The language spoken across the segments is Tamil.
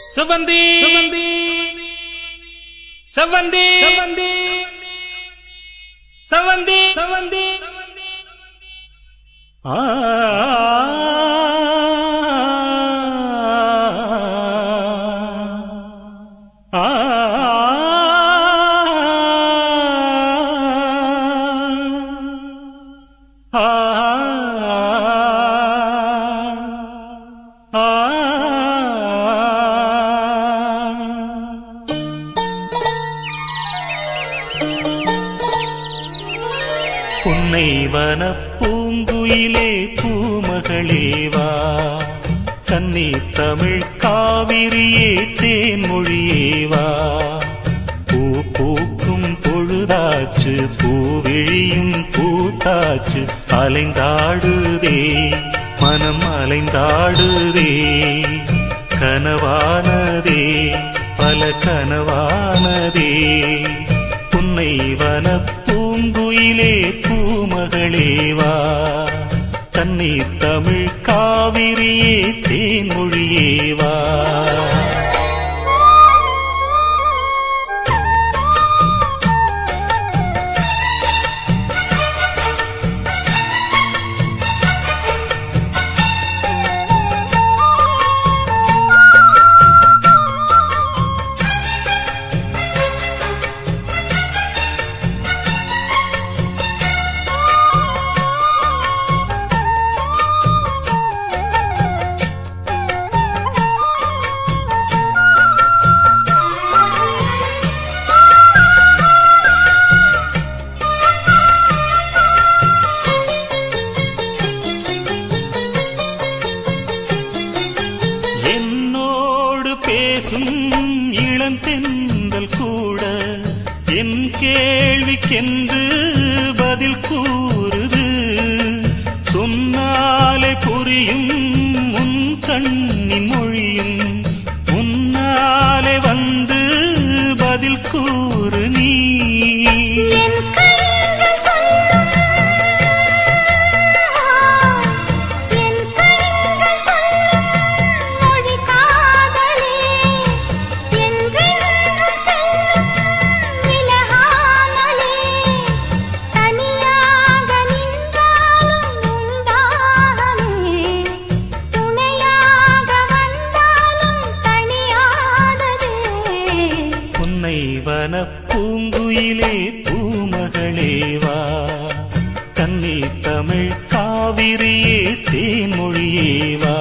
செவந்தி செவந்தி செவந்தி செவந்தி செவந்தி செவந்தி ஆ புன்னை வனப்பூங்குயிலே பூமகளேவா கன்னி தமிழ் காவிரியே தேன்மொழியேவா பூ பூக்கும் பொழுதாச்சு பூவிழியும் பூத்தாச்சு அலைந்தாடுதே மனம் அலைந்தாடுதே கனவானதே பல கனவானதே புன்னை வனப்பூங்குயிலே பூமகளேவா கன்னி தமிழ் காவிரியே தேன்மொழியேவா பேசும் இளந்தென்றல் கூட என் கேள்விக்கென்று பதில் கூறுது சொன்னாலே புரியும் உன் கண்ணின் மொழியும் முன்னாலே வந்து பதில் கூறு நீ வனப்பூங்குயிலே பூமகளேவா கன்னி தமிழ் காவிரியே தேன்மொழியேவா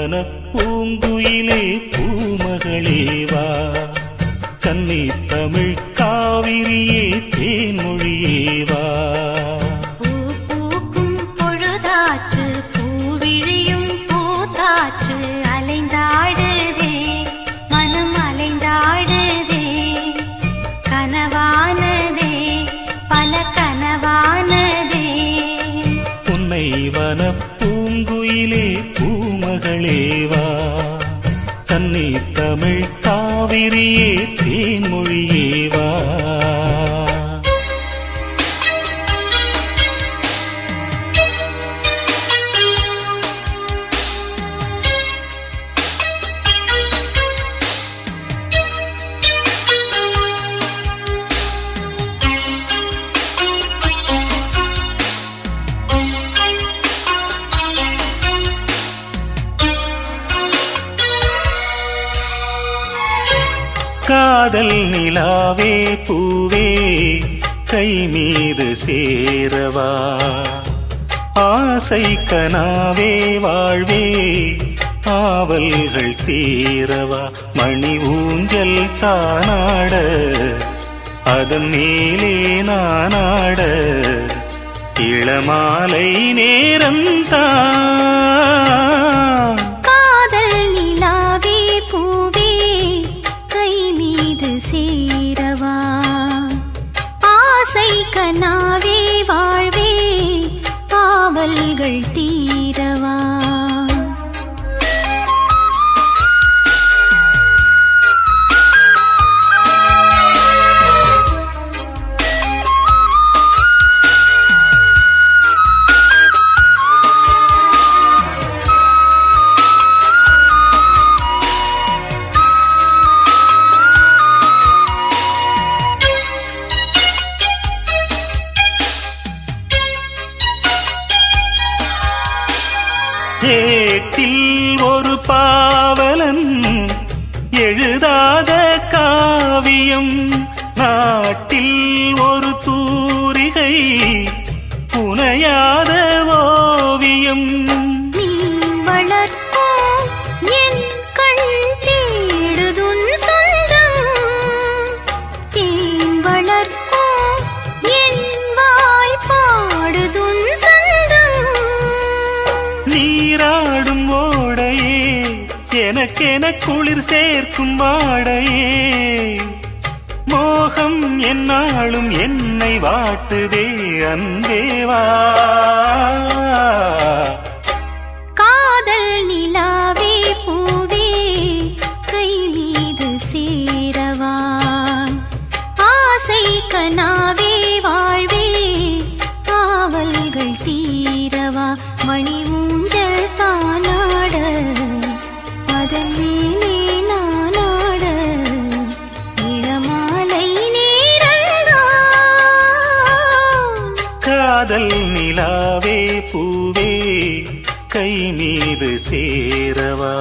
வனப்பூங்குயிலே பூமகளேவா கன்னி தமிழ் காவிரியே தேன்மொழியேவா பூ பூக்கும் பொழுதாச்சு பூவிழியும் பூத்தாச்சு அலைந்தாடுதே மனம் அலைந்தாடுதே கனவானதே பல கனவானதே புன்னை வனப்பூங்குயிலே பூமகளேவா கன்னி தமிழ் காவிரியே தேன்மொழியே வா. காதல் நிலாவே பூவே கை மீது சேரவா. ஆசை கனாவே வாழ்வே ஆவல்கள் தீரவா. மணி ஊஞ்சல் தானாட அதன் மேலே நானாட இளமாலை நேரந்தான். காதல் நிலாவே பூவே கை மீது சேரவா. ஆசை கனாவே வாழ்வே ஆவல்கள் தீரவா. ஏட்டில் ஒரு பாவலன் எழுதாத காவியம். நாட்டில் ஒரு தூரிகை புனையாத ஓவியம். நீ வளர்க்கும் என் கண் தேடுதுன் சொந்தம். தேன் வளர்க்கும் என் வாய் பாடுதுன் சொந்தம். நீராடும் ஓடையே எனக்கென குளிர் சேர்க்கும் வாடையே. மோகம் என்னாலும் என்னை வாட்டுதே அன்பேவா. காதல் நிலாவே பூவே கை மீது சேரவா. ஆசை கனாவே வாழ்வே ஆவல்கள் தீரவா. மணி ஊஞ்சல் தானாட அதன் மேலே நானாட இளமாலை நேரந்தான். காதல் நிலாவே பூவே கை மீது சேரவா.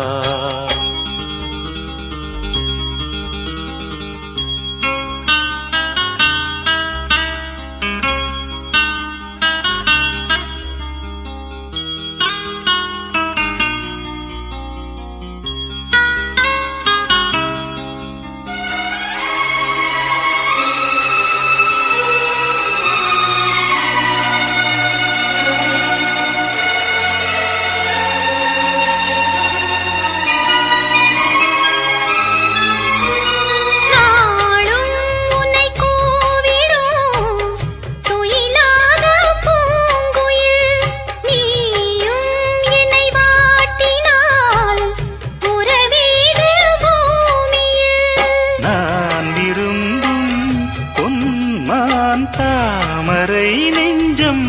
தாமரை நெஞ்சம்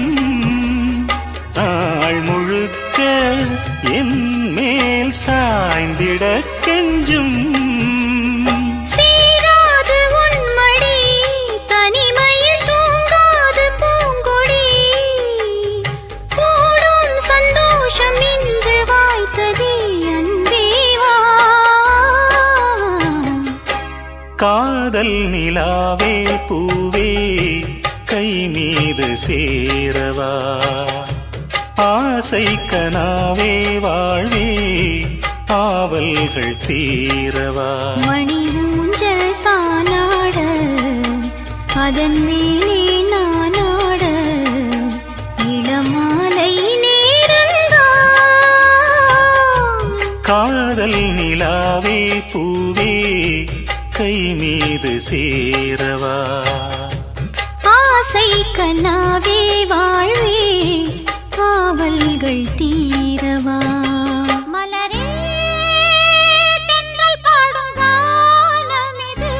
நாள் முழுக்க என் மேல் சாய்ந்திட கெஞ்சும். சீராது உன்மடி தனிமையில் தூங்காது பூங்கொடி. கூடும் சந்தோஷம் இன்று வாய்த்ததே அன்பேவா. காதல் நிலாவே பூவே கை மீது சேரவா. ஆசை கனாவே வாழ்வே ஆவல்கள் தீரவா. மணி ஊஞ்சல் தானாட அதன் மேலே நானாட இளமாலை நேரந்தான். காதல் நிலாவே பூவே கை மீது சேரவா. ஆசை கனாவே வாழ்வே ஆவல்கள் தீரவா. மலரே தென்றல் பாடும் கானம் இது.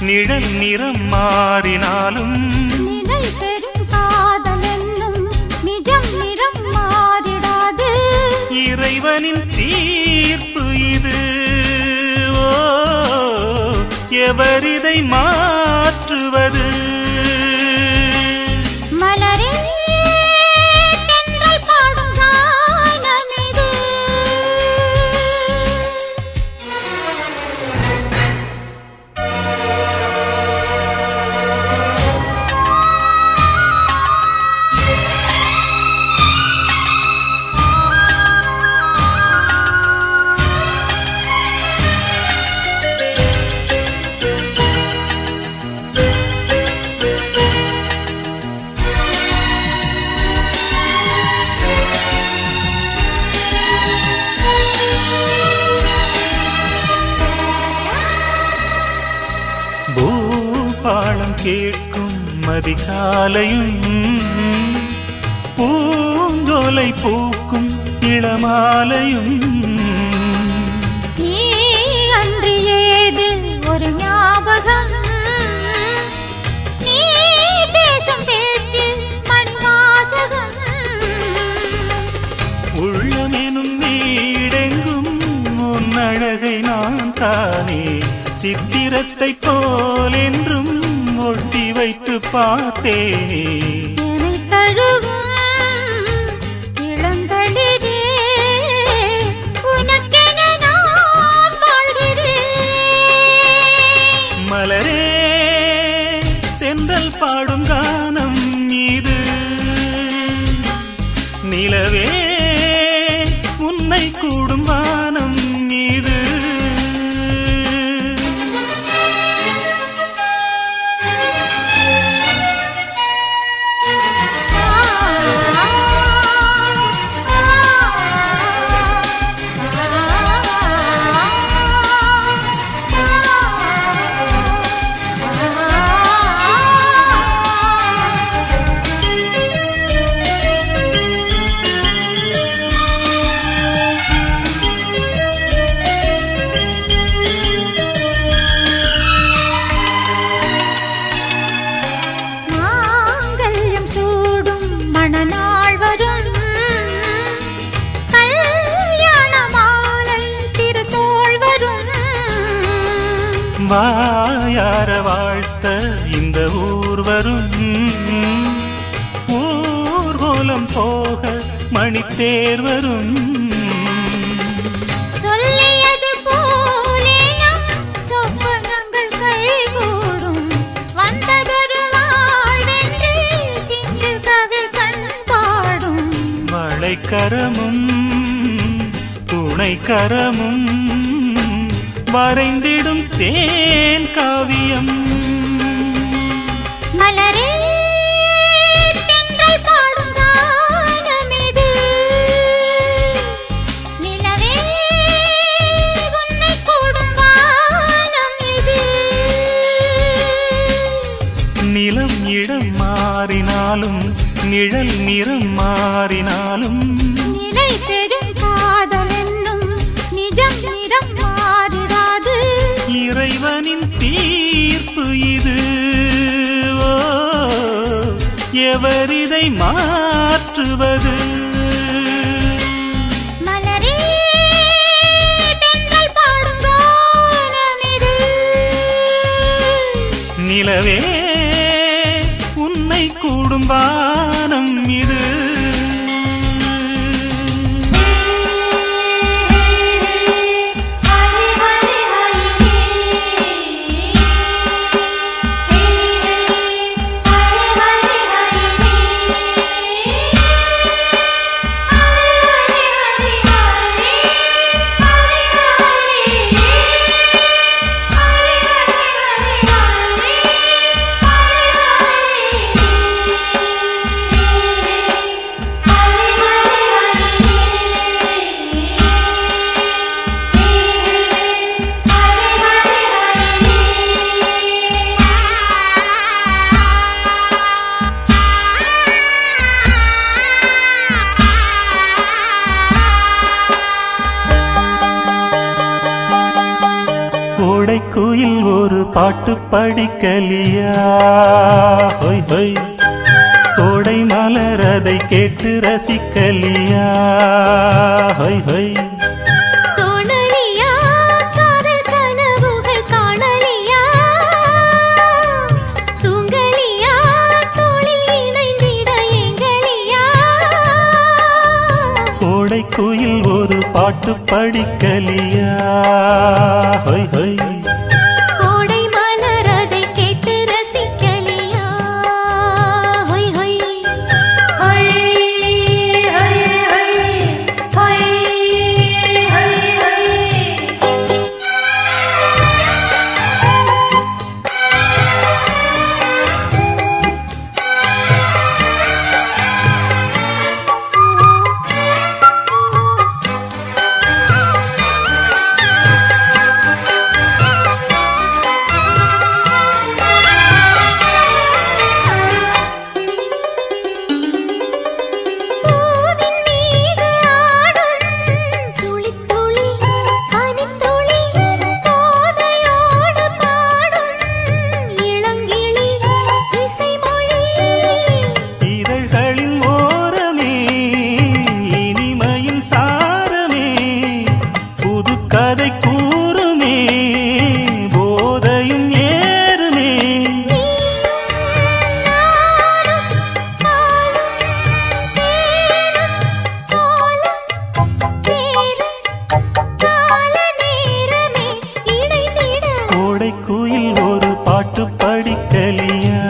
நிழல் நிறம் மாறினாலும் நிலை பெறும் காதல் என்னும் நிஜம் நிறம் மாறிடாது. இறைவனின் தீர்ப்பு இது. ஓ, எவரிதை மாற்றுவது? மலரே தென்றல் பாடும் கானம் இது. பூபாளம் கேட்கும் மதிகாலையும் பூஞ்சோலை பூக்கும் இளமாலையும் நீ அன்று ஏது ஒரு ஞாபகம், நீ பேசும் பேச்சு மணிவாசகம். உள்ளமெனும் வீடெங்கும் உன் அழகை நான் தானே சித்திரத்தை போல் என்றும் ஒட்டி வைத்து பார்த்தேனே. என்னை தழுவும் இளந்தளிரே, உனக்கென நான் வாழ்கிறேன். மலரே தென்றல் பாடும் கானம் இது. நிலவே உன்னை கூடும் வானம் இது. மாங்கல்யம் சூடும் மணநாள் வரும், கல்யாண மாலை திருத்தோள் வரும். வாயார வாழ்த்த இந்த ஊர் வரும். ஊர்கோலம் போக மணித்தேர் வரும். சொல்லியது போலே நம் சொப்பனங்கள் கைகூடும். வந்ததொரு வாழ்வென்று சிந்து கவி கண் பாடும். மழைக்கரமும் துணைக்கரமும் வரைந்திடும் தேன் காவியம். மலரே தென்றல் பாடும் கானம் இது. நிலவே உன்னை கூடும் வானம் இது. நிலம் இடம் மாறினாலும் நிழல் நிறம் மாறினாலும் நிலை பெறும் காதல் என்னும் நிஜம் நிறம் மாறிடாது. இறைவனின் தீர்ப்பு இது. ஓ, எவரிதை மாற்றுவது? மலரே தென்றல் பாடும் கானம் இது. நிலவே உன்னை கூடும் வானம் இது. பாட்டு படிக்கலியா? ஹொய் ஹொய் கோடை மலர் அதை கேட்டு ரசிக்கலியா? ஹொய் ஹொய் தோணலியா காதல் கனவுகள் காணலியா? தூங்கலியா தோளில் இணைந்திட எங்கலியா? கோடை குயில் ஒரு பாட்டு படிக்கலியா? ஹொய் ஹொய் கோடை மலர் அதை கேட்டு ரசிக்கலியா? ஹொய் ஹொய் ஹொய் ஹொய் ஹொய் ஹொய் ஹொய் ஹொய். பூவின் மீது ஆடும் துளித் துளி பனித்துளி போதையோடு பாடும் இளங்கிளி இசைமொழி. இதழ்களின் ஓரமே இனிமையின் சாரமே புது கதை கூறுமே போதையும் ஏறுமே. நீயும் நானும் பாலும் தேனும் போல சேர கால நேரமே இணைந்திட. கோடை குயில் ஒரு பாட்டு படிக்கலியா?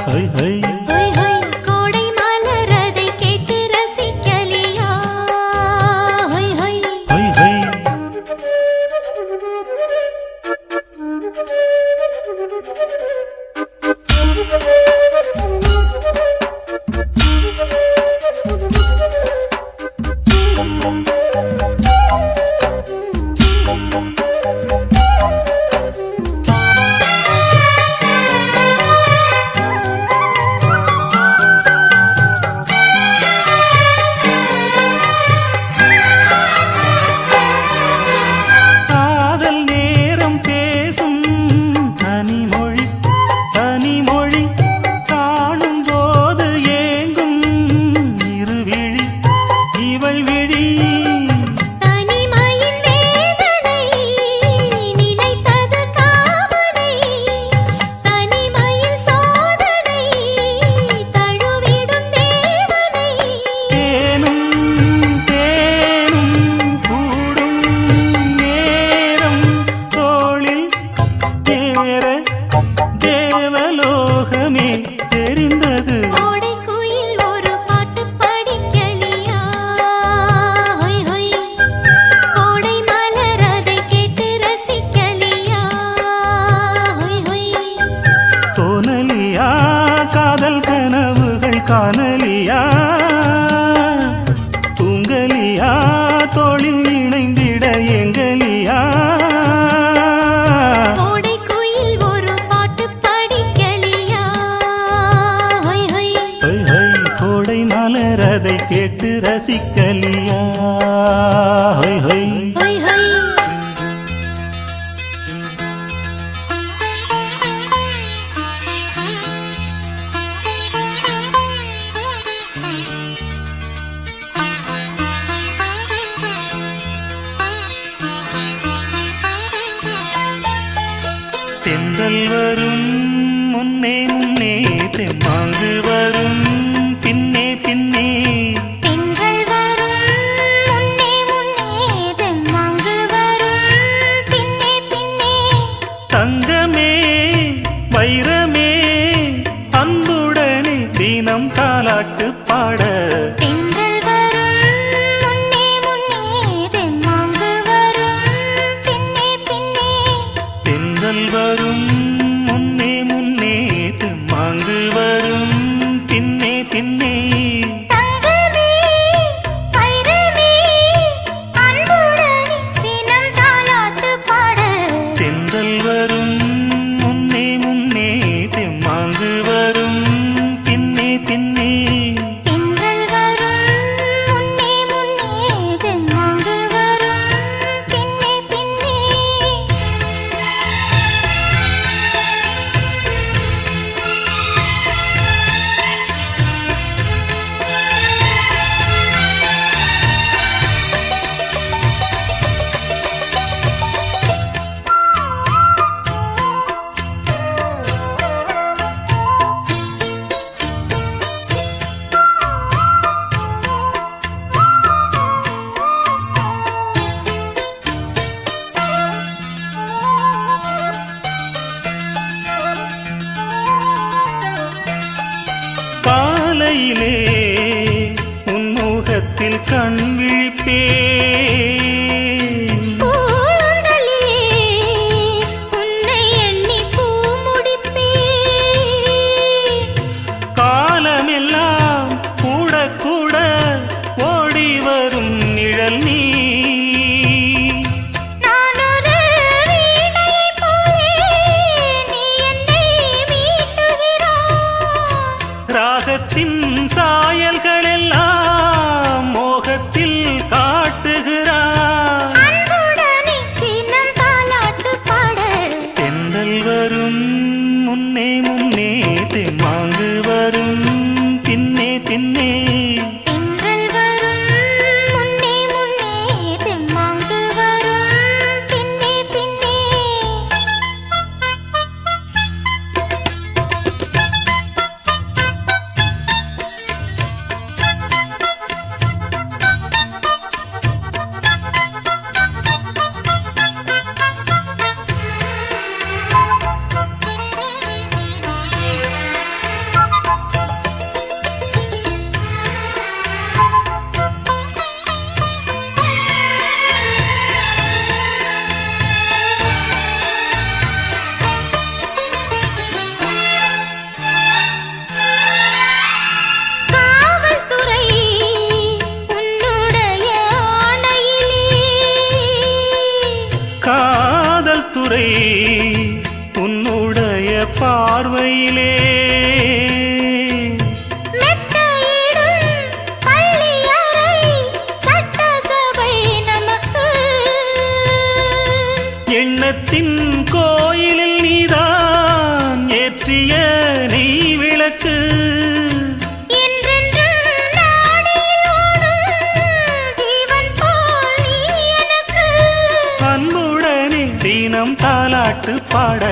ஹொய் ஹொய் ஹொய் ஹொய் கோடை மலர் அதை கேட்டு ரசிக்கலியா? ஹொய் ஹொய் ஹொய் ஹொய் காதல் நேரம் பேசும் தனிமொழி தனிமொழி காணும் போது ஏங்கும் இருவிழி இவள் விழி. தனிமையின் வேதனை நினைத்தது காமனை. தனிமையில் சோதனை தழுவிடும் தேவனை. தேனும் தேனும் கூடும் நேரம் தோளில் ஏற தேவலோகமே தெரிந்தது. கோடை குயில் ஒரு பாட்டு படிக்கலியா? ஹொய் ஹொய் கோடை மலர் அதை கேட்டு ரசிக்கலியா? ஹொய் ஹொய் தோணலியா காதல் கனவுகள் காணலியா? தூங்கலியா தோளில் இணைந்திட எங்கலியா? கோடை குயில் ஒரு பாட்டு படிக்கலியா? ஹொய் ஹொய் ஹொய் ஹொய் கோடை மலர் அதை கேட்டு ரசிக்கலியா? ஹொய் ஹொய் ஹொய் ஹொய். தென்றல் வரும் முன்னே முன்னே தெம்மாங்கு வரும் பின்னே பின்னே. தென்றல் வரும் முன்னே முன்னே தெம்மாங்கு வரும் பின்னே பின்னே. தங்கமே வைரமே அன்புடனே தினம் தாலாட்டு பாட. தென்றல் வரும் முன்னே முன்னே தெம்மாங்கு வரும் பின்னே பின்னே. தென்றல் வரும் முன்னே முன்னே தெம்மாங்கு வரும் பின்னே பின்னே. தங்கமே வைரமே அன்புடனே தினம் தாலாட்டு பாட. தென்றல் வரும் முன்னே முன்னே தெம்மாங்கு வரும் பின்னே பின்னே. தென்றல் வரும் முன்னே முன்னே தெம்மாங்கு வரும் பின்னே பின்னே. காலையிலே உன்முகத்தில் கண் விழிப்பேன். கூந்தலிலே உன்னை எண்ணி பூ முடிப்பேன். காலமெல்லாம் கூட கூட ஓடி வரும் நிழல் நீ. நான் ஒரு வீணையைப் போலே நீ என்னை மீட்டுகிறாய். ராகத்தின் சாயல்கள் எல்லாம் மோகத்தில் காட்டுகிறாய். அன்புடனே தினம் தாலாட்டு பாட தென்றல் வரும் முன்னே முன்னே தெம்மாங்கு வரும் பின்னே பின்னே. தென்றல் வரும் முன்னே முன்னே தெம்மாங்கு வரும் பின்னே பின்னே. காவல்துறை உன்னுடைய ஆணையிலே காதல் துறை உன்னுடைய பார்வையிலே. மெத்தையிடும் பள்ளியறை சட்டசபை நமக்கு. எண்ணத்தின் கோயிலில் நீதான் ஏற்றிய நீ விளக்கு. என்றென்றும் நாடியில் ஓடும் ஜீவன் போல் நீ எனக்கு. அன்புடனே தினம் தாலாட்டு பாட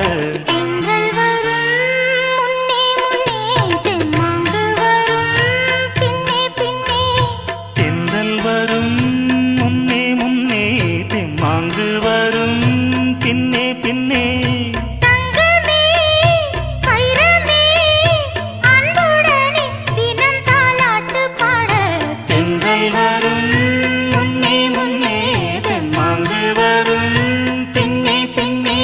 தென்றல் வரும் முன்னே முன்னே தெம்மாங்கு வரும் பின்னே பின்னே. தென்றல் வரும் முன்னே முன்னே தெம்மாங்கு வரும் பின்னே பின்னே. தங்கமே வைரமே அன்புடனே தினம் தாலாட்டு பாட தென்றல் வரும் முன்னே முன்னே தெம்மாங்கு வரும் பின்னே பின்னே.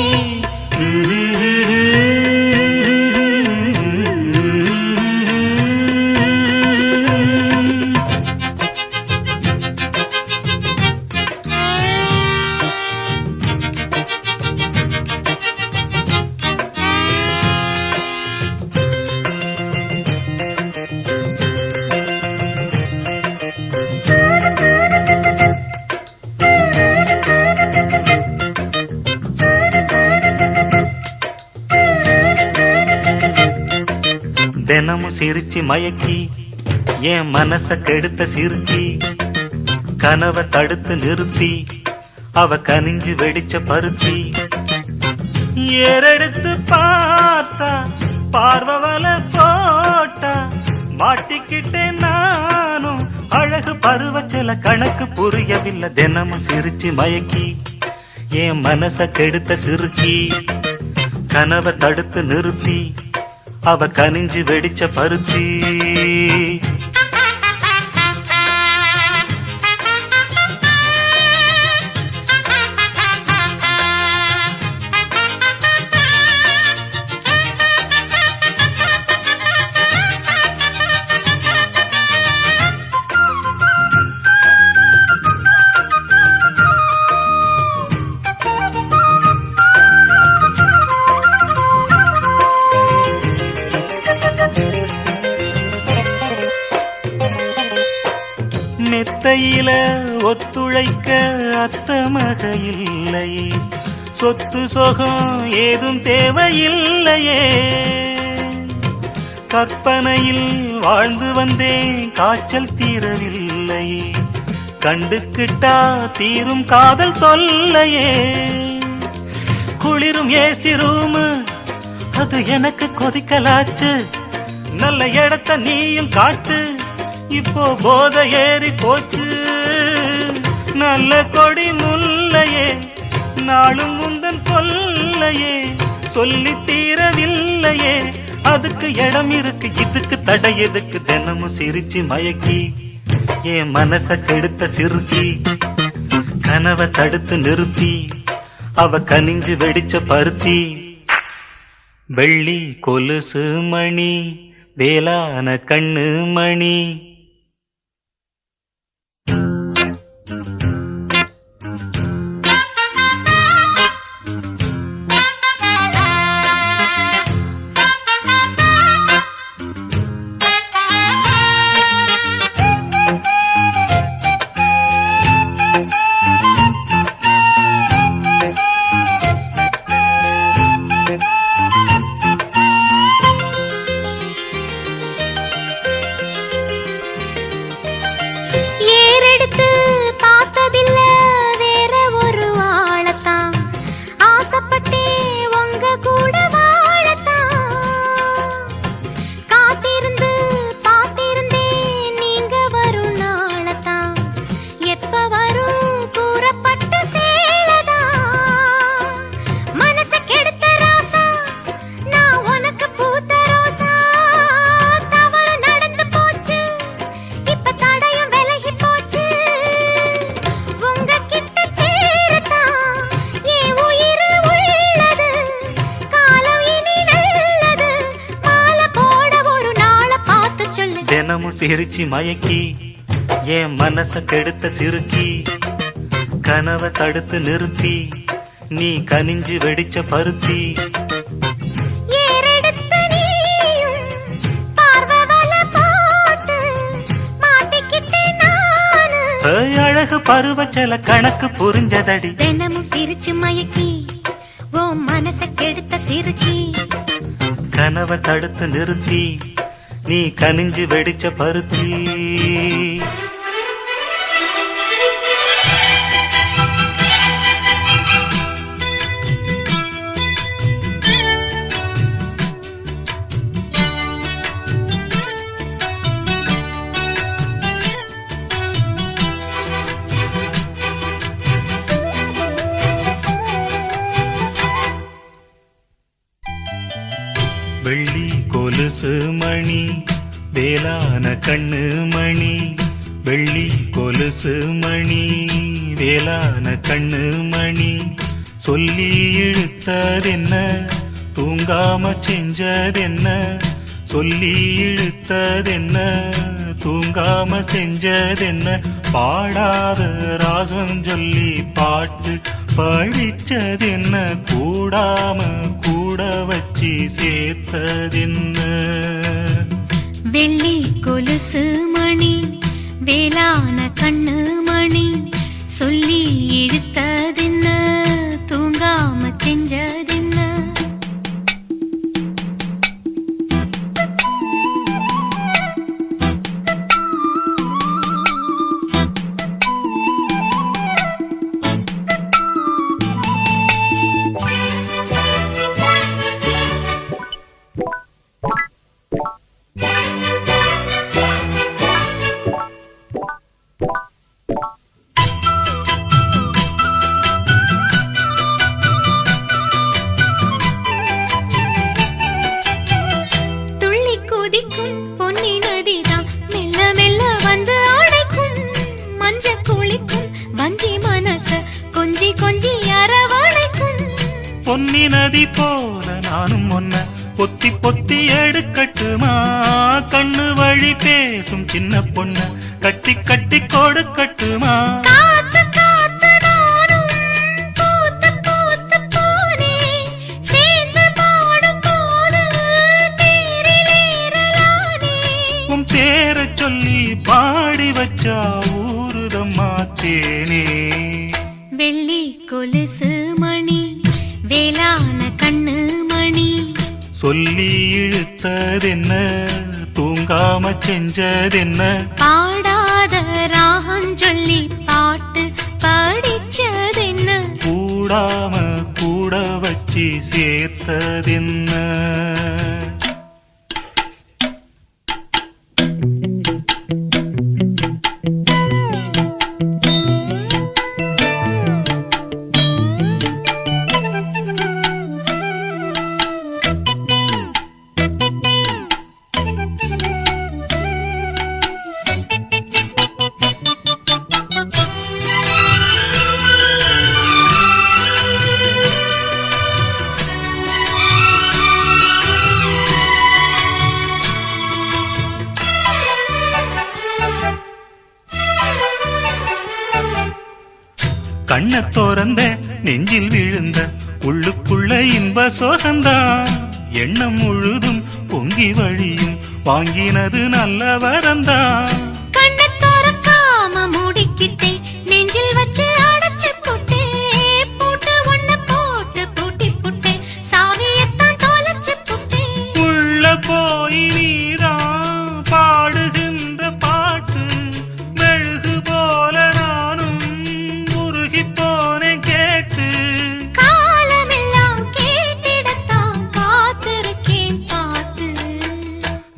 தினமும் சிரிச்சு மயக்கி என் மனச கெடுத்த சிரிச்சி கனவை தடுத்து நிறுத்தி அவ கனிஞ்சு வெடிச்ச பருத்தி. ஏறெடுத்து பார்த்தா பார்வவல போட்டா மாட்டிக்கிட்டேன் நானும். அழகு பருவச்சல கணக்கு புரியவில்லை. தினமும் சிரிச்சு மயக்கி என் மனச கெடுத்த சிரிச்சி கனவை தடுத்து நிறுத்தி அவ கனிஞ்சு வெடிச்ச பருத்தி. மெத்தையில ஒத்துழைக்க அத்த மக இல்லையே. சொத்து சொகம் ஏதும் தேவையில்லையே. கற்பனையில் வாழ்ந்து வந்தேன் காய்ச்சல் தீரவில்லையே. கண்டுக்கிட்டா தீரும் காதல் தொல்லையே. குளிரும் ஏசி ரூமு அது எனக்கு கொதிக்கலாச்சு. நல்ல இடத்த நீயும் காட்டு. இப்போ போத ஏறி போச்சு. நல்ல கொடி முல்லையே நாளும் முந்தன் கொல்லையே. சொல்லி தீரவில்லையே அதுக்கு இடம் இருக்கு, இதுக்கு தடை எதுக்கு? தினமும் சிரிச்சு மயக்கி என் மனச கெடுத்த சிறுக்கி, கனவை தடுத்து நிறுத்தி அவ கனிஞ்சு வெடிச்ச பருத்தி. வெள்ளி கொலுசு மணி, வேளான கண்ணு மணி. தினமும் சிரிச்சு மயக்கி என் மனச கெடுத்த சிறுக்கி, கனவை தடுத்து நிறுத்தி நீ கனிஞ்சு வெடிச்ச பருத்தி. அழகு பருவச்சல கணக்கு புரிஞ்சதடி. தினமும் சிரிச்சு மயக்கி ஓ மனச கெடுத்த சிறுக்கி, கனவை தடுத்து நிறுத்தி நீ கனிஞ்சு வெடிச்ச பருத்தி. வெள்ளி கொலுசு மணி, வேளான கண்ணு மணி. வெள்ளி கொலுசு மணி, வேளான கண்ணு மணி. சொல்லி இழுத்ததென்ன, தூங்காம செஞ்சதென்ன? சொல்லி இழுத்ததென்ன, தூங்காம செஞ்சதென்ன? பாடாத ராகம் சொல்லி பாட்டு படிச்சதென்ன? கூடாம கூட வச்சி சேர்த்ததென்ன? வெள்ளி கொலுசு மணி, வேளான கண்ணு மணி. சொல்லி இழுத்ததென்ன, தூங்காம செஞ்சதென்ன? பொன்னி நதி போல நானும் ஒன்ன பொத்தி பொத்தி எடுக்கட்டுமா? கண்ணு வழி பேசும் சின்ன பொண்ண கட்டி கட்டி கொடுக்கட்டுமா? உன் பேரை சொல்லி பாடி வச்சா ஊருதம்மா தேனே. வெள்ளி கொலுசு மணி, வேளான கண்ணு மணி. சொல்லி இழுத்ததென்ன, தூங்காம செஞ்சதென்ன? பாடாத ராகம் சொல்லி பாட்டு படிச்சதென்ன? கூடாம கூட வச்சி சேர்த்ததென்ன? கண்ண தோறந்த நெஞ்சில் விழுந்த உள்ளுக்குள்ள இன்ப சோகந்தான் எண்ணம் முழுதும் பொங்கி வழியும் வாங்கினது நல்ல வரந்தான் கண்ண தோறக்காம மூடிக்கிட்டே நெஞ்சில் வச்சு அடைச்சு போட்டே போட்டு ஒண்ணு போட்டு பூட்டி புட்டே சாவியத்தான் தொலைச்சு புட்டே உள்ள போய் நீதான் பாடுகின்ற பாட்டு மெழுகு போல நானும் உருகி போனே கேட்டு காலமெல்லாம் கேட்டிடத்தான் காத்திருக்கேன் பாட்டு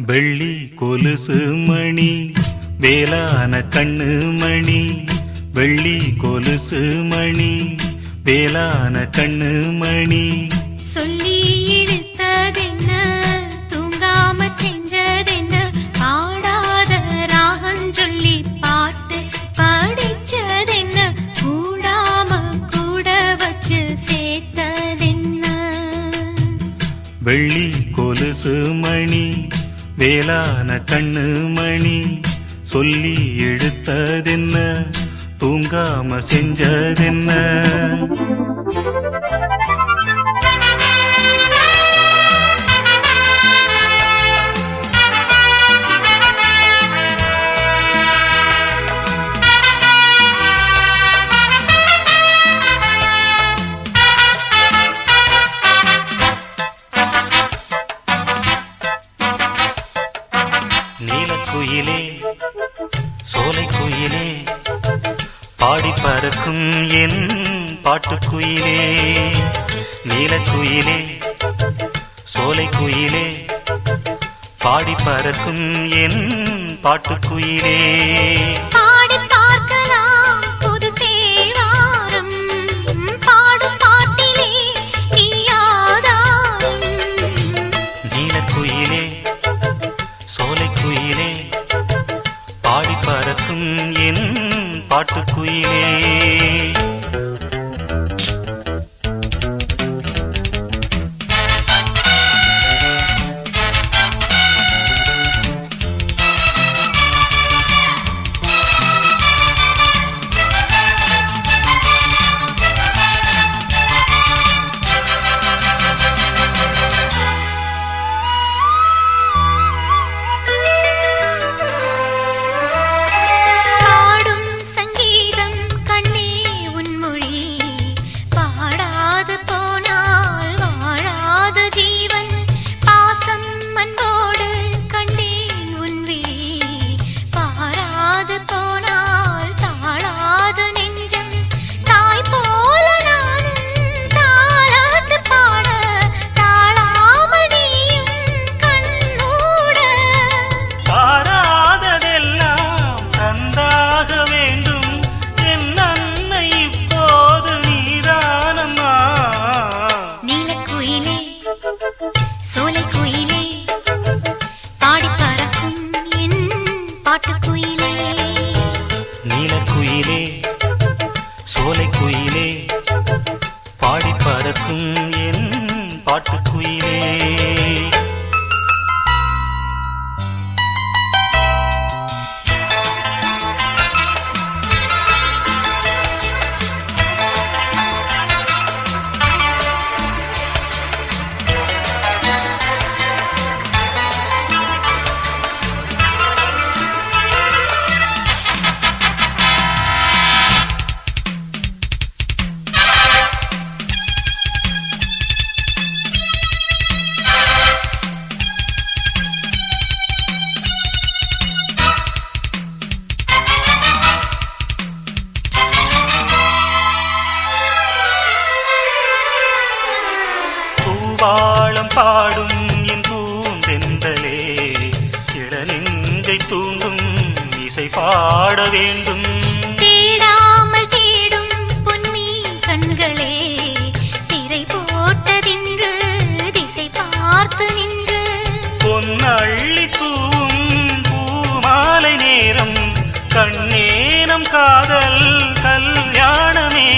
வெள்ளி கொலுசு மணி வேளான கண்ணு மணி வெள்ளி கொலுசு மணி வேளான கண்ணு மணி சொல்லி இழுத்ததென்ன தூங்காம செஞ்சதென்ன பாடாத ராகம் சொல்லி பாட்டு படிச்சதென்ன கூடாம கூட வச்சு சேர்த்ததென்ன வெள்ளி கொலுசு மணி வேளான கண்ணு மணி சொல்லி எடுத்ததென்ன தூங்காம செஞ்சதென்ன நீலக்குயிலே சோலைக்குயிலே பாடி பறக்கும் என் பாட்டுக்குயிலே நீலக்குயிலே சோலைக்குயிலே பாடி பறக்கும் என் பாட்டுக்குயிலே பாடி பார்க்கலாம் புது தேவாரம் பாடும் பாட்டிலே நீயாதாரம் நீலக்குயிலே சோலைக்குயிலே பாடி பறக்கும் என் பாட்டுக்குயிலே பாடும் சங்கீதம் கண்ணே உன் மொழி பாடாது போனால் வாழாத ஜீவன் பாசம் அன்போடு கண்டேன் உன் விழி பாராது போனால் தாழாத நெஞ்சம் தாய் போல நானும் தாலாட்டு பாட தாழாமல் நீயும் கண்ணூட பாராததெல்லாம் தந்தாக வேண்டும் என் அன்னை இப்போது நீதானம்மா நீலக்குயிலே சோலைக்குயிலே பாடி பறக்கும் என் பாட்டுக்குயிலே நீலக்குயிலே சோலைக்குயிலே பாடி பறக்கும் என் பாட்டுக்குயிலே பூவாளம் பாடும் என் பூந்தெந்தலே இளநெஞ்சை தூண்டும் இசை பாட வேண்டும் தேடாமல் தேடும் பொன்மீன் கண்களே திரை போட்டதின்று திசை பார்த்து நின்று பொன்னள்ளி தூவும் பூமாலை நேரம் கண்ணேனம் காதல் கல்யாணமே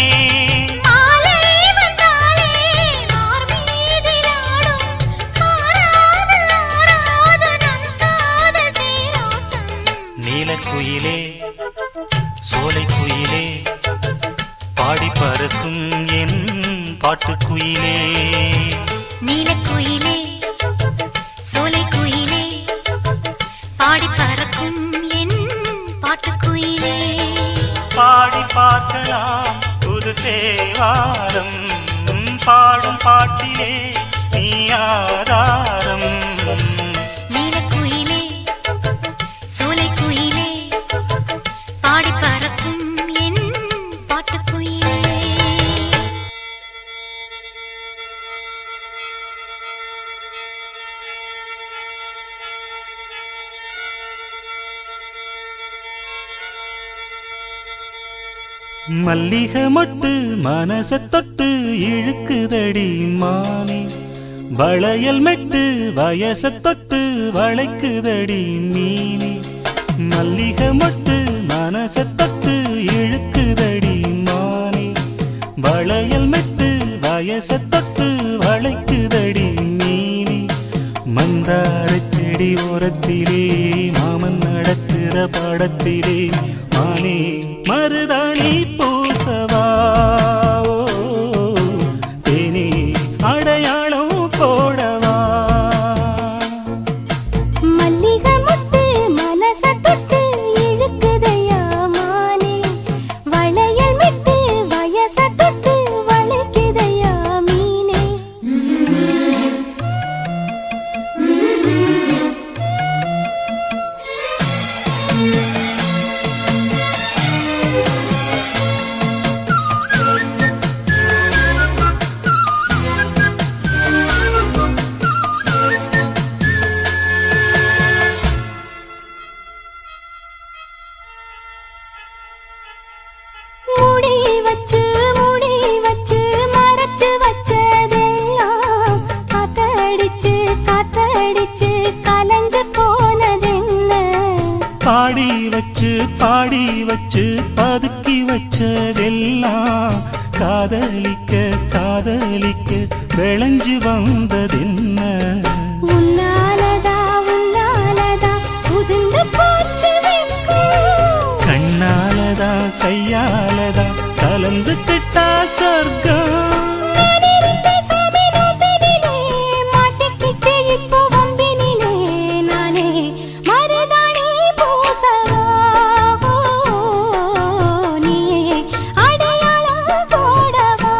மாலை வந்தாலே மார் மீதில் ஆடும் மாறாத ஆராத நம் காதல் தேரோட்டம் நீலக்குயிலே சோலைக்குயிலே பாடி பறக்கும் என் பாட்டுக்குயிலே நீலக்குயிலே சோலை குயிலே பாடி பறக்கும் என் பாட்டுக்குயிலே பாடி பார்க்கலாம் புது தேவாரம் பாடும் பாட்டிலே நீ ஆதாரம் நீலக்குயிலே சோலை குயிலே பாடி பறக்கும் என் பாட்டுக்குயிலே மல்லிகை மொட்டு மனச தொட்டு இழுக்குதடி மானே வளையல் மெட்டு வயச தொட்டு வளைக்குதடி மீனே மல்லிகை மொட்டு மனச தொட்டு இழுக்குதடி மானே வளையல் மெட்டு வயச தொட்டு வளைக்குதடி மீனே மந்தார செடி ஓரத்திலே மாமன் நடத்துற படத்திலே மானே மருதாணி பூசவா தேனி அடையாளம் போடவா மல்லிகை முத்து மனச தொட்டு இழுக்குதையா மானே வளையல் மெட்டு வயச தொட்டு வளைக்குதையா மீனே மூடி வச்சு மறைச்சு வச்சதெல்லாம் காத்தடிச்சு காத்தடிச்சு கலந்து போனதென்ன பாடி வச்சு பதுக்கி வச்சதெல்லாம் காதலிக்க காதலிக்க விளைஞ்சு வந்ததென்ன உன்னாலதா உதிர்ந்து போச்சு வெட்கம் கண்ணாலதா கையாலதா கலந்து கிட்டா சொர்க்கம் நான் இருந்த சாமி நாட்டினிலே மாட்டிக்கிட்டு இப்போ வம்பினிலே நானே மருதாணி பூசவா நீயே அடையாளம் போடவா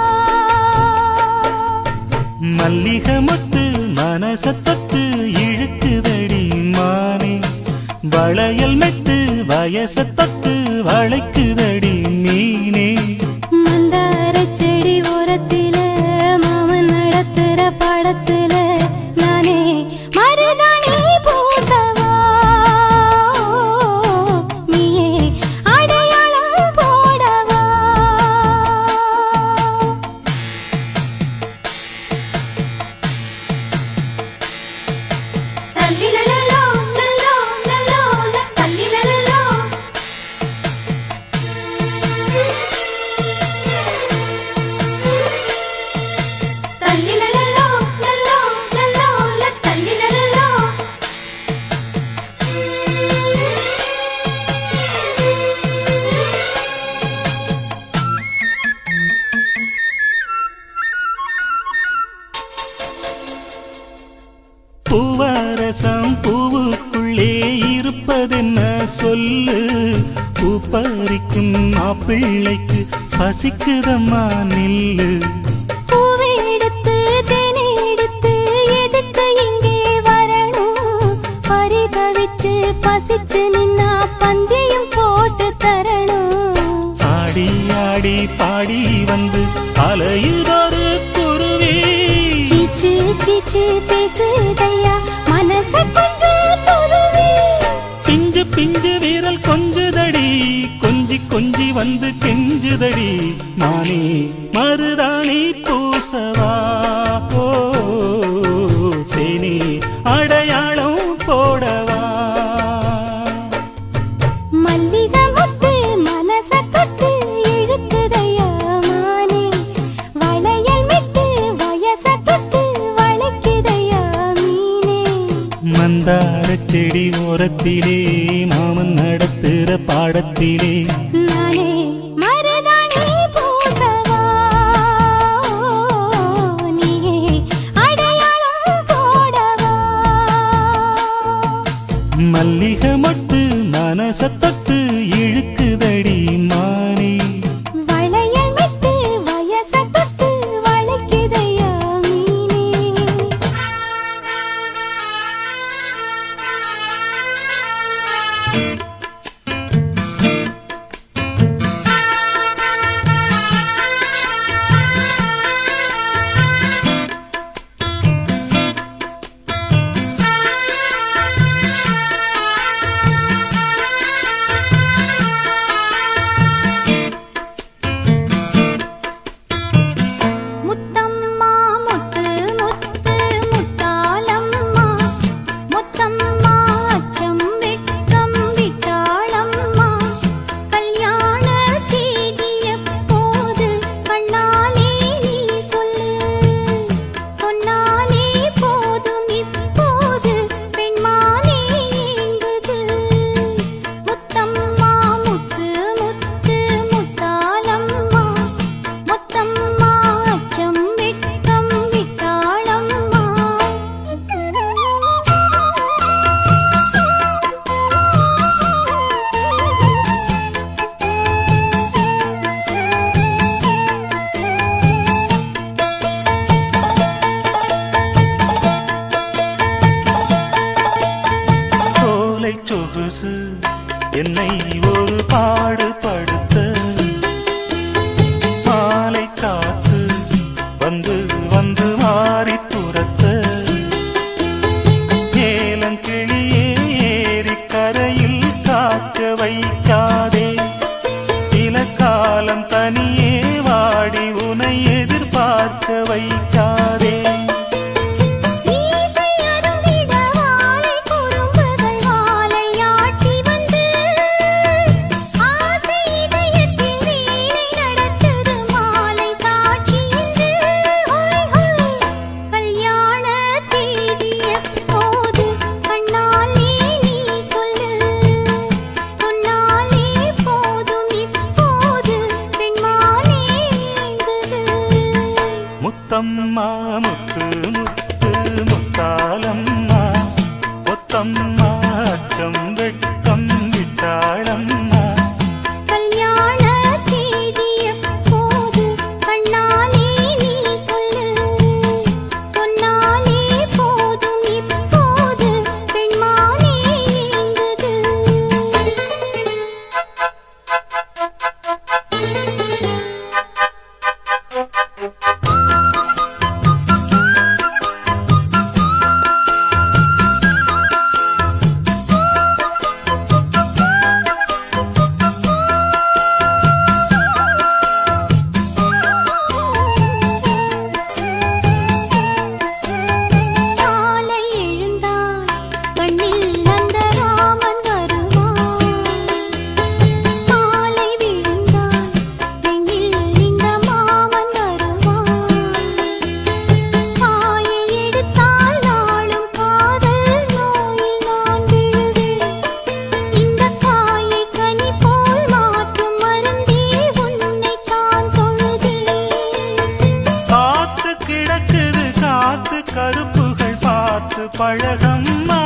மல்லிகை மொட்டு மனச தொட்டு இழுக்குதடி மானே வளையல் மெட்டு வயச தொட்டு வளைக்குதடி மீனே மந்தார செடி ஓரத்தில மாமன் நடத்துற படத்துல நானே மருதாணி பூசவா நீயே அடையாளம் போடவா தல்லிலலலோ லலோ லலோ தல்லிலலலோ தல்லிலலலோ லலோ லலோ தல்லிலலலோ பூவரசம் பூவுக்குள்ளே இருப்பதென்ன சொல்லு பூ பறிக்கும் மாப்பிள்ளைக்கு பசிக்குதம்மா நில்லு பூவெடுத்து தேனெடுத்து எதுக்கு இங்கே வரணும் பரிதவிச்சு பசிச்சு நின்னா பந்தியும் போட்டு தரணும் ஆடி ஆடி பாடி வந்து அலையுதொரு குருவி கிச்சு கிச்சு பேசுதையா மனச கொஞ்சம் துருவி பிஞ்சு பிஞ்சு வீரல் கொஞ்சுதடி கொஞ்சி கொஞ்சி வந்து கெஞ்சுதடி நானே மருதாணி பூசவா ஓ தேனி அடையாளம் போடவா மல்லிகை முத்து மனச தொட்டு இழுக்குதையா மானே வளையல் மெட்டு வயச தொட்டு வளைக்குதையா மீனே மந்தார செடி ஓரத்திலே மாமன் நடத்துற பாடத்திலே நானே மருதாணி பூச தொட்டு இழுக்குதடி மானே வளையல் விட்டு வயச தொட்டு வளைக்குதையா மீனே முத்தம்மா முத்து முத்து முத்தாலம்மா முத்தம்மா அச்சம் வெட்கம் விட்டாளம்மா கல்யாண தேதி எப்போது கண்ணாலே நீ சொல்லு சொன்னாலே போதும் இப்போது பெண்மானே ஏங்குது முத்தம்மா முத்து முத்து முத்தாலம்மா முத்தம்மா அச்சம் வெட்கம் விட்டாளம்மா சோலை சொகுசு என்னை ஒரு பாடுபடுத்த மாலை காத்து வந்து வந்து மாறி துரத்த ஏலங்கிளியே ஏறி கரையில் காக்க வைக்காதே சில காலம் தனியே வாடி உனை எதிர்பார்க்க வைக்காதே மீசை அரும்பிட வாழை குறும்புகள் வாலையாட்டி வந்து ஆசை இதயத்தின் வேலை நடத்துது மாலை சாட்சி என்று ஹோய் ஹோய் கல்யாண தேதி எப்போது கண்ணாலே நீ சொல்லு சொன்னாலே போதும் இப்போது பெண்மானே ஏங்குது முத்தம்மா முத்து முத்து முத்தாலம்மா ஒத்தம்மா அச்சம் வெட்கம் விட்டாளம்மா கல்யாண தேதி எப்போது கண்ணாலே நீ சொல்லு சொன்னாலே போதும் இப்போது பெண்மானே ஏங்குது காலை எழுந்தால் கண்ணில் அந்த ராமன் வருவான் மாலை விழுந்தால் பெண்ணில் இந்த மாமன் வருவான் காயை எடுத்தால் நாளும் காதல் நோயில் நான் விழுவேன் இந்த காயை கனி போல் மாற்றும் மருந்தே உன்னைத்தான் தொழுதேன் காத்து கிடக்குது காத்து கருப்புகள் பார்த்து பழகம்மா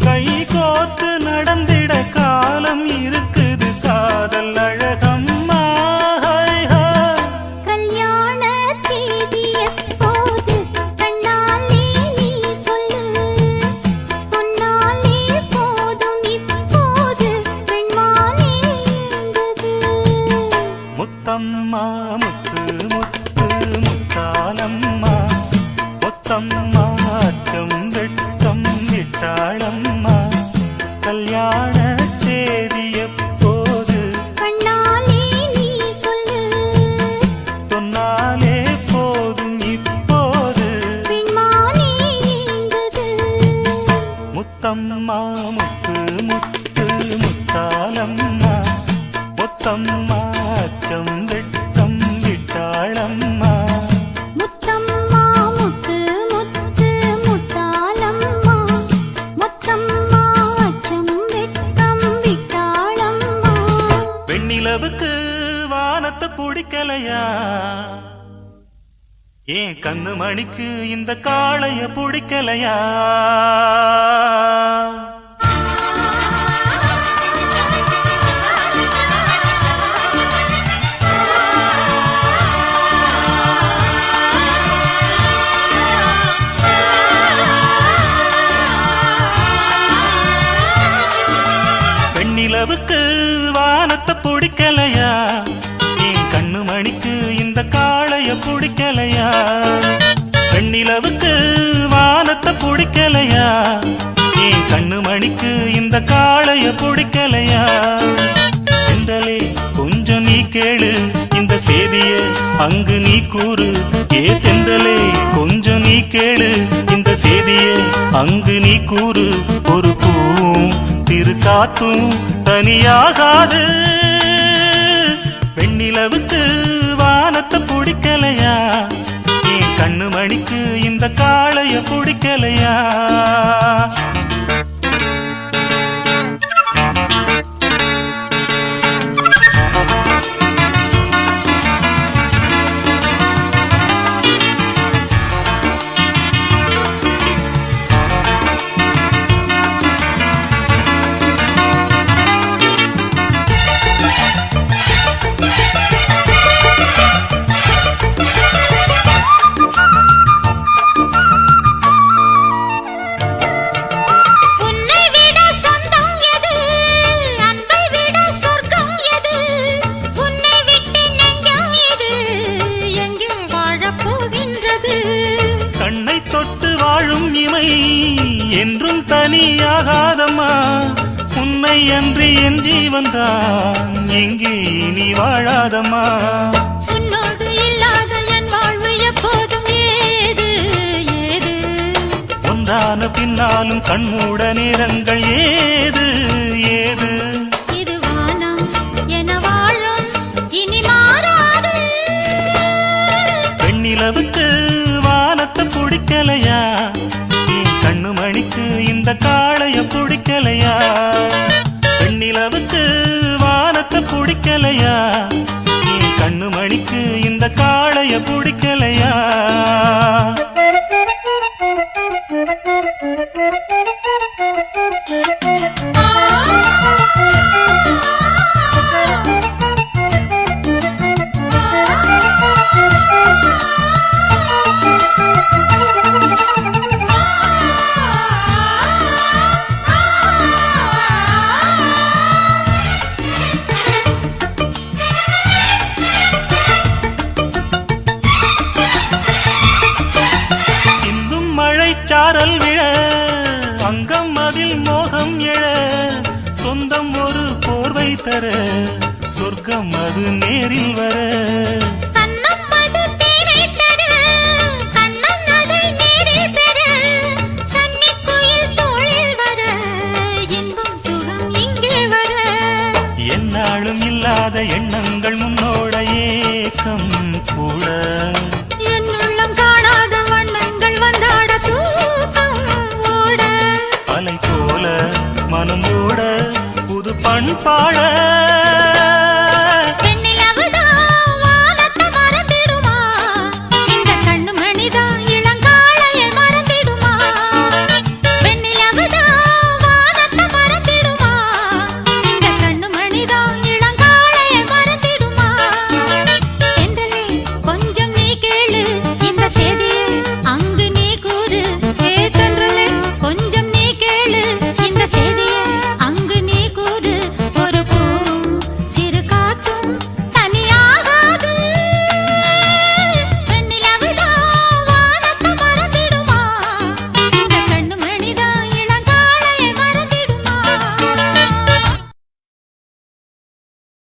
கை கோர்த்து நடந்திட காலம் இருக்குது காதல் அழகம்மா ஹை ஹை கல்யாண தேதி எப்போது கண்ணாலே நீ சொல்லு சொன்னாலே போதும் இப்போது பெண்மானே ஏங்குது முத்தம்மா முத்து முத்து முத்தாலம்மா ஒத்தம்மா அச்சம் வெட்கம் விட்டாளம்மா கல்யாண தேதி எப்போது கண்ணாலே நீ சொல்லு சொன்னாலே போதும் இப்போது பெண்மானே ஏங்குது முத்தம்மா முத்து முத்து முத்தாலம்மா ஒத்தம்மா அச்சம் வெட்கம் விட்டாளம்மா முத்தம்மா முத்து முத்து முத்தாலம்மா முத்தம்மா அச்சம் வெட்கம் விட்டாளம்மா வெண்ணிலவுக்கு வானத்தை பிடிக்கலையா ஏன் கண்ணு மணிக்கு இந்த காளைய பிடிக்கலையா வானத்தை பிடிக்கலையா என் கண்ணு மணிக்கு இந்த காளைய பிடிக்கலையா வெண்ணிலவுக்கு வானத்தை பிடிக்கலையா என் கண்ணு மணிக்கு இந்த காளைய பிடிக்கலையா தென்றலே கொஞ்சம் நீ கேளு இந்த செய்திய அங்கு நீ கூறு ஏ தென்றலே கொஞ்சம் நீ கேளு இந்த செய்திய அங்கு நீ கூறு ஒரு பூவும் திரு காத்தும் தனியாகாது வெண்ணிலவுக்கு வானத்தை பிடிக்கலையா என் கண்ணு மணிக்கு இந்த காளைய பிடிக்கலையா என்றும் தனியாகாதம்மா உன்னை அன்றி என் ஜீவன்தான் எங்கே நீ வாழாதம்மா உன்னோடு இல்லாத என் வாழ்வு எப்போதும் ஏது ஏது ஒன்றான பின்னாலும் கண்மூட நேரங்கள் ஏது ஏது இது வானம் என வாழும் இனி மாறாது வெண்ணிலவுக்கு வானத்தை பிடிக்கலையா கண்ணு மணிக்கு இந்த காளைய பிடிக்கலையா வெண்ணிலவுக்கு வானத்தை பிடிக்கலையா கண்ணு மணிக்கு இந்த காளைய பிடிக்கலையா சாரல் விழ அங்கம் அதில் மோகம் எழ சொந்தம் ஒரு போர்வை தர சொர்க்கம் அது நேரில் வர என்னாலும் இல்லாத எண்ணங்கள் முன்னோட ஏக்கம் கூட மனம் ஓட புது பண்பாட